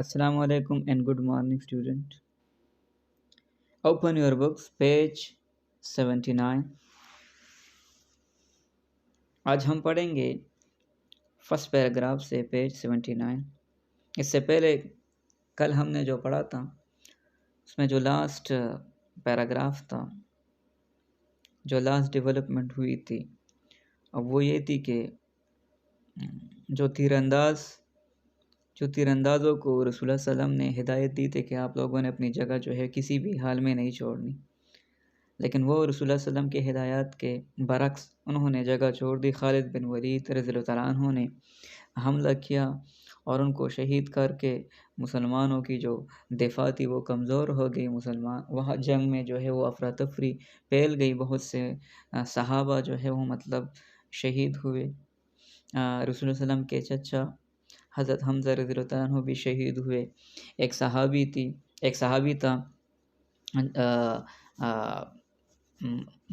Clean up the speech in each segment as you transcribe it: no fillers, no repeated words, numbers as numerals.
Assalamu alaikum and good morning, student. Open your books, page 79. आज हम पढ़ेंगे first paragraph से पेज 79। इससे पहले कल हमने जो पढ़ा था उसमें जो लास्ट पैराग्राफ था, जो लास्ट डेवलपमेंट हुई थी, अब वो ये थी कि जो तीरंदाज़ों को रसूलुल्लाह सल्लल्लाहु अलैहि वसल्लम ने हिदायत दी थी कि आप लोगों ने अपनी जगह जो है किसी भी हाल में नहीं छोड़नी, लेकिन वो रसूलुल्लाह सल्लल्लाहु अलैहि वसल्लम के हिदायत के बरक्स उन्होंने जगह छोड़ दी। खालिद बिन वलीद रज़ियल्लाहु तआला अन्हु ने हमला किया और उनको शहीद करके मुसलमानों की जो दिफा थी वो कमज़ोर हो गई। मुसलमान वहाँ जंग में जो है वो अफरा तफरी फैल गई, बहुत से सहाबा जो है वो मतलब शहीद हुए। रसूलुल्लाह सल्लल्लाहु अलैहि वसल्लम के चचा हज़रत हमज़ा रज़ियल्लाहु तआला अन्हु भी शहीद हुए। एक सहाबी था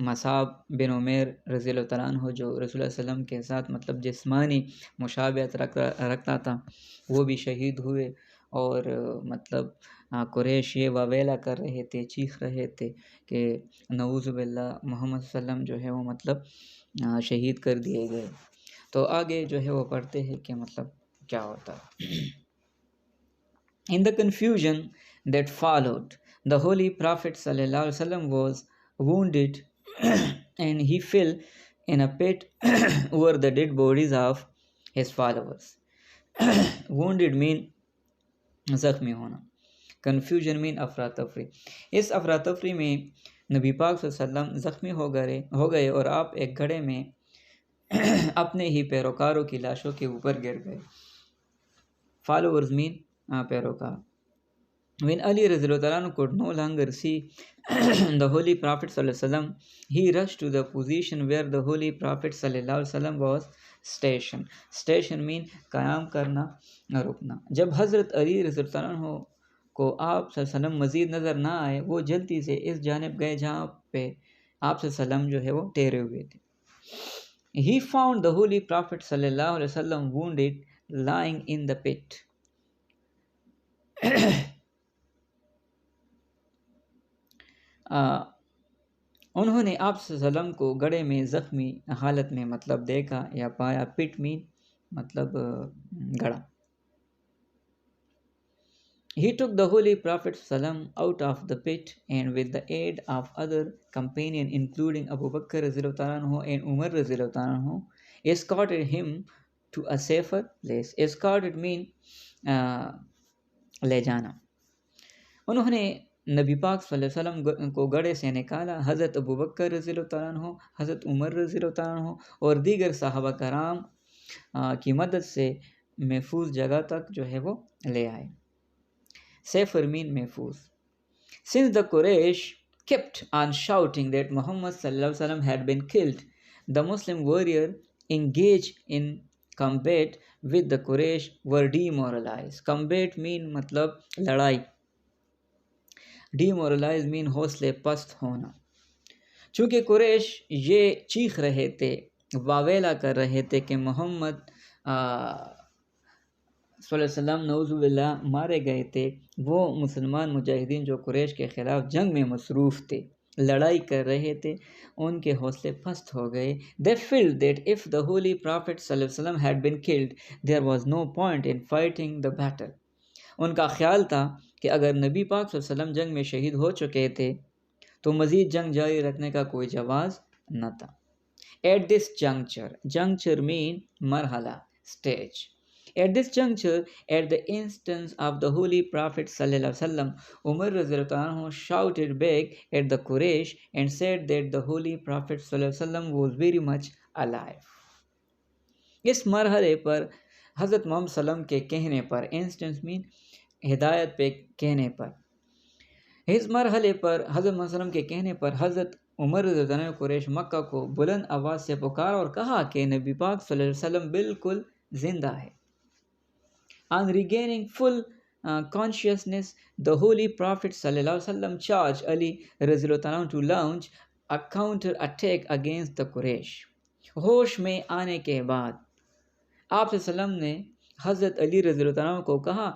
मसाब बिन उमेर रज़ियल्लाहु तआला अन्हु, जो रसूलुल्लाह सल्लल्लाहु अलैहि वसल्लम के साथ मतलब जिस्मानी मुशाबहत रखता था, वो भी शहीद हुए। और मतलब कुरैश ये वावेला कर रहे थे, चीख रहे थे कि नऊज़ु बिल्लाह मोहम्मद सल्लम जो है वो मतलब शहीद कर दिए गए। तो आगे जो है वो पढ़ते हैं कि मतलब क्या होता है। In the confusion that followed, the Holy Prophet ﷺ was wounded and he fell in a pit over the dead bodies of his followers. Wounded mean जख्मी होना, कन्फ्यूजन मीन अफरा तफरी। इस अफरा तफरी में नबी पाक सल्लल्लाहु अलैहि वसल्लम ज़ख्मी हो गए और आप एक घड़े में अपने ही पैरोकारों की लाशों के ऊपर गिर गए। फॉलोअर्स मीन पैरोकार। When Ali Radhiyallahu could no longer see the Holy Prophet sallallahu alaihi wasallam, he rushed to the position where the Holy Prophet sallallahu alaihi wasallam was stationed. Station mean कायम करना, न रुकना। जब हज़रत अली रज़ियल्लाहु को आप सल्लल्लाहु अलैहि वसल्लम मज़ीद नज़र ना आए, वो जल्दी से इस जानिब गए जहाँ पे आप सल्लल्लाहु अलैहि वसल्लम जो है वो ठहरे हुए थे। He found the Holy Prophet sallallahu alaihi wasallam wounded, lying in the pit. उन्होंने आप सल्लम को गड़े में ज़ख्मी हालत में मतलब देखा या पाया। पिट मीन मतलब गड़ा। He took the Holy Prophet sallam out of the pit and with the aid of other companions including Abu Bakr radiallahu anhu and Umar radiallahu anhu, escorted him to a safer place. Escorted mean ले जाना। उन्होंने नबी पाक सल्लल्लाहु अलैहि वसल्लम को गड़े से निकाला। हज़रत अबू बकर रज़ियल्लाहु तआला अन्हु, हज़रत उमर रज़ियल्लाहु तआला अन्हु और दीगर सहाबा कराम की मदद से महफूज जगह तक जो है वो ले आए। सेफर मीन महफूज। Since the Quraysh kept on shouting that Muhammad sallallahu alaihi wasallam had been killed, the Muslim warrior engaged in combat with the Quraysh were demoralized. Combat mean मतलब लड़ाई, डीमोरलाइज मीन हौसले पस्त होना। चूँकि कुरैश ये चीख रहे थे, वावेला कर रहे थे कि मोहम्मद सल्लल्लाहु अलैहि वसल्लम नऊज़ुबिल्लाह मारे गए थे, वो मुसलमान मुजाहिदीन जो कुरैश के ख़िलाफ़ जंग में मसरूफ़ थे, लड़ाई कर रहे थे, उनके हौसले पस्त हो गए। They felt that if the Holy Prophet सल्लल्लाहु अलैहि वसल्लम had been killed, there was no point in fighting the battle. उनका ख्याल था कि अगर नबी पाक सल्लल्लाहु अलैहि वसल्लम जंग में शहीद हो चुके थे तो मज़ीद जंग जारी रखने का कोई जवाज़ न था। At this juncture mean मरहला, stage. At this juncture, at the instance of the Holy Prophet sallallahu alaihi wasallam, Umar radiallahu anhu shouted back at the Quraysh and said that the Holy Prophet sallallahu alaihi wasallam was very much alive. इस मरहले पर हज़रत मोहम्मद सल्लम के कहने पर, instance mean हिदायत पे कहने पर, इस मरहले पर हज़रत मोहम्मद सल्लम के कहने पर हज़रत उमर रज़ियल्लाहु अन्हु कुरैश मक्का को बुलंद आवाज़ से पुकारा और कहा कि नबी पाक सल्लल्लाहु अलैहि वसल्लम बिल्कुल जिंदा है। On regaining full consciousness, the Holy Prophet sallallahu alaihi wasallam charged Ali रज़ियल्लाहु अन्हु to launch a counter attack against the Quraysh. होश में आने के बाद आप सल्लम ने हज़रत अली रज़ियल्लाहु अन्हु को कहा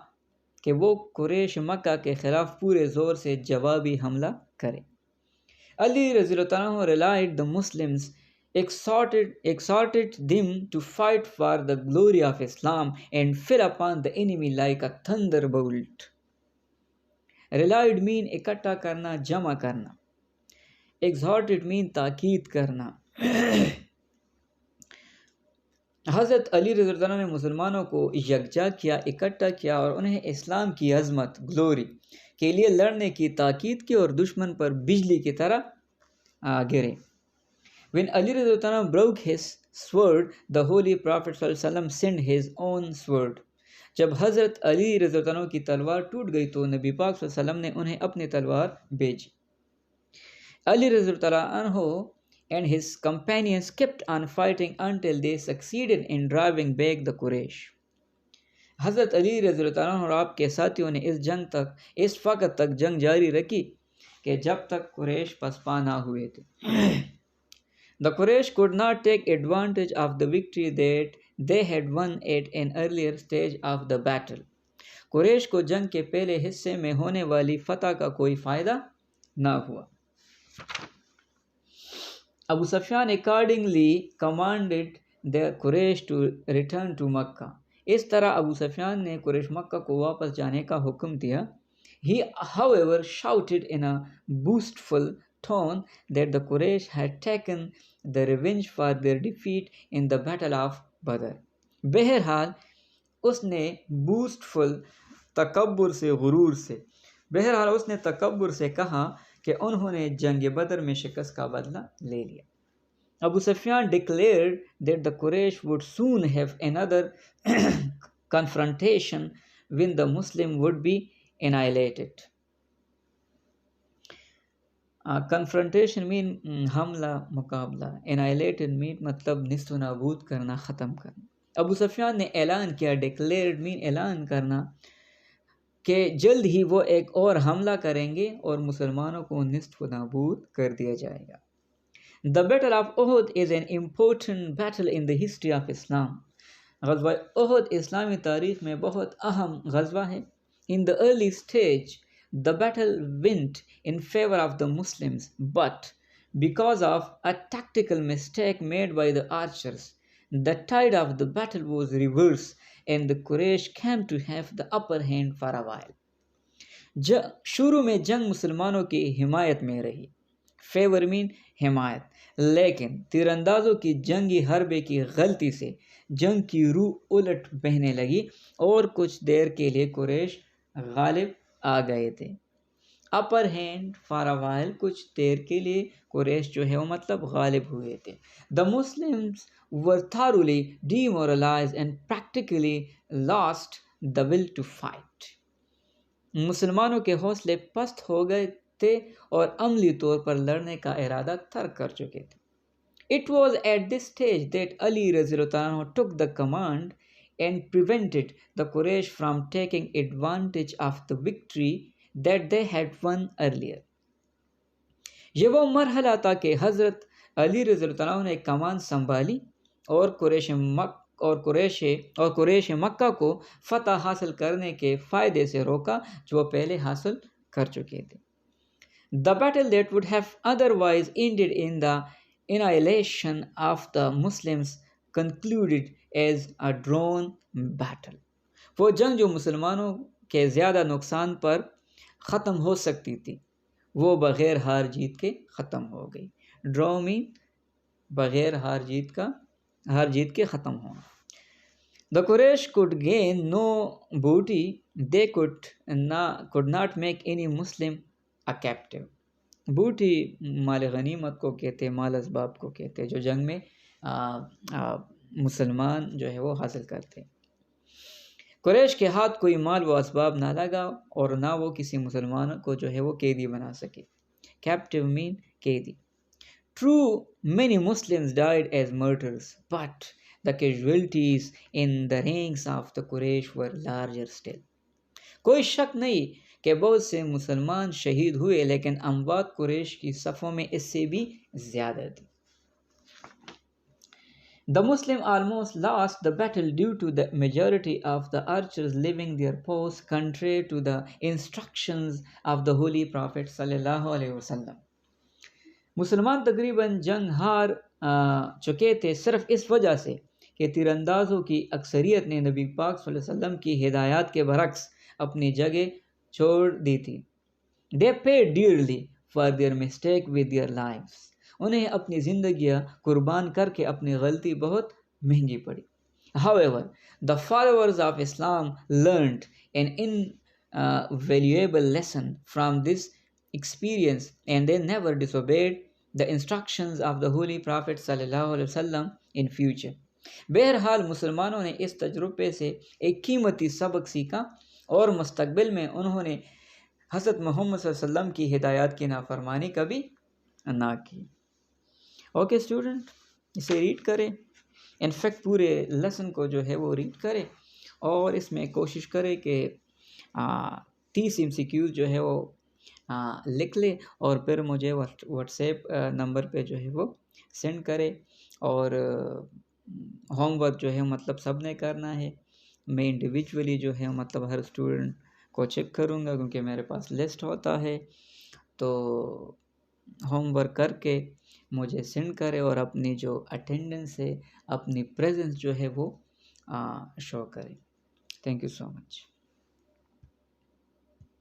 कि वो कुरैश मक्का के ख़िलाफ़ पूरे ज़ोर से जवाबी हमला करे। अली रज़ियल्लाहु अन्हु relied the Muslims exhorted them to fight for the glory of Islam and fell upon the enemy like a thunderbolt. Relied mean इकट्ठा करना, जमा करना. Exhorted mean ताकीद करना. हज़रत अली रज़ियल्लाहु अन्हु ने मुसलमानों को यकजा किया, इकट्ठा किया और उन्हें इस्लाम की अज़मत, ग्लोरी के लिए लड़ने की ताकीद की और दुश्मन पर बिजली की तरह गिरे. When Ali रज़ियल्लाहु अन्हु broke his sword, the Holy Prophet sallallahu alaihi wasallam sent his own sword. जब हज़रत अली रज़ियल्लाहु अन्हु की तलवार टूट गई तो नबी पाक सल्लल्लाहु अलैहि वसल्लम ने उन्हें अपनी तलवार भेजी. Ali रज़ियल्लाहु अन्हु and his companions kept on fighting until they succeeded in driving back the Quraysh. हज़रत अली रज़ियल्लाहु अन्हु और आपके साथियों ने इस वक्त तक जंग जारी रखी कि जब तक कुरैश पसपा ना हुए थे. The Quraysh could not take advantage of the victory that they had won at an earlier stage of the battle. Quraish को जंग के पहले हिस्से में होने वाली फतह का कोई फ़ायदा ना हुआ. Abu Sufyan accordingly commanded the Quraysh to return to Makkah. इस तरह अबू सफियान ने कुरैश मक्का को वापस जाने का हुक्म दिया. He, however, shouted in a boastful tone that the Quraysh had taken the revenge for their defeat in the battle of Badr. बहरहाल उसने boastful तकब्बुर से, गुरूर से, बहरहाल उसने तकब्बुर से कहा कि उन्होंने जंग बदर में शिकस्त का बदला ले लिया. Abu Sufyan declared that the Quraysh would soon have another confrontation when the Muslim would be annihilated. Confrontation mean हमला, मुकाबला. Annihilated mean मतलब निस्व नाबूद करना, ख़त्म करना. अबू सफियान ने ऐलान किया, declared mean ऐलान करना, कि जल्द ही वो एक और हमला करेंगे और मुसलमानों को निस्व नाबूद कर दिया जाएगा. The Battle of Uhud is an important battle in the history of Islam. ग़ज़वा उहुद इस्लामी तारीख़ में बहुत अहम ग़ज़वा है. In the early stage, the battle went in favor of the Muslims, but because of a tactical mistake made by the archers, the tide of the battle was reversed and the Quraysh came to have the upper hand for a while. शुरू में जंग मुसलमानों की हिमायत में रही. Favour mean हिमायत. लेकिन तीरंदाजों की जंगी हरबे की गलती से जंग की रूह उलट बहने लगी और कुछ देर के लिए कुरैश गालिब आ गए थे. Upper hand for a while, कुछ देर के लिए कुरैश जो है वो मतलब गालिब हुए थे. The Muslims were thoroughly demoralized and practically lost the will to fight. मुसलमानों के हौसले पस्त हो गए थे और अमली तौर पर लड़ने का इरादा तर्क कर चुके थे. It was at this stage that Ali रज़ियल्लाहु अन्हु took the command and prevented the Quraysh from taking advantage of the victory that they had won earlier. ये वो मरहला था कि हज़रत अली रज़ियल्लाहु अन्हु ने कमान संभाली और कुरैश मक्का को फतह हासिल करने के फ़ायदे से रोका जो वो पहले हासिल कर चुके थे. The battle that would have otherwise ended in the annihilation of the Muslims concluded as a drawn battle. वो जंग जो मुसलमानों के ज़्यादा नुकसान पर ख़त्म हो सकती थी वो बग़ैर हार जीत के ख़त्म हो गई. ड्रॉ मीन बग़ैर हार जीत के ख़त्म होना. The Quraysh could gain no booty. They could not make any Muslim a captive. बूटी माल गनीमत को कहते हैं, माल असबाब को कहते हैं जो जंग में मुसलमान जो है वो हासिल करते हैं. कुरैश के हाथ कोई माल व असबाब ना लगा और ना वो किसी मुसलमान को जो है वो कैदी बना सके. कैप्टिव मीन कैदी. True, many Muslims died as martyrs, but the casualties in the ranks of the Quraysh were larger still. कोई शक नहीं कि बहुत से मुसलमान शहीद हुए लेकिन अमवात कुरैश की सफ़ों में इससे भी ज़्यादा थी. The Muslim almost lost the battle due to the majority of the archers leaving their posts contrary to the instructions of the Holy Prophet sallallahu alaihi wasallam. मुसलमान तकरीबन जंग हार चुके थे सिर्फ इस वजह से कि तीरंदाजों की अक्सरियत ने नबी पाक सल्लल्लाहु अलैहि वसल्लम की हिदायत के बरक्स अपनी जगह छोड़ दी थी। दे paid dearly for their mistake with their lives. उन्हें अपनी ज़िंदगियाँ कुर्बान करके अपनी गलती बहुत महंगी पड़ी। However, the followers of Islam learned an invaluable lesson from this experience and they never disobeyed the instructions of the Holy Prophet sallallahu alaihi wasallam in future. बहरहाल मुसलमानों ने इस तजुर्बे से एक कीमती सबक सीखा और मुस्तकबिल में उन्होंने हज़रत मोहम्मद सल्लल्लाहु अलैहि वसल्लम की हिदायत की नाफरमानी कभी ना की। ओके स्टूडेंट, इसे रीड करें, इनफैक्ट पूरे लेसन को जो है वो रीड करें और इसमें कोशिश करें कि 30 MCQs जो है वो लिख ले और फिर मुझे व्हाट्सएप नंबर पे जो है वो सेंड करें। और होमवर्क जो है मतलब सब ने करना है। मैं इंडिविजुअली जो है मतलब हर स्टूडेंट को चेक करूँगा क्योंकि मेरे पास लिस्ट होता है। तो होमवर्क करके मुझे सेंड करें और अपनी जो अटेंडेंस है, अपनी प्रेजेंस जो है वो शो करें। Thank you so much.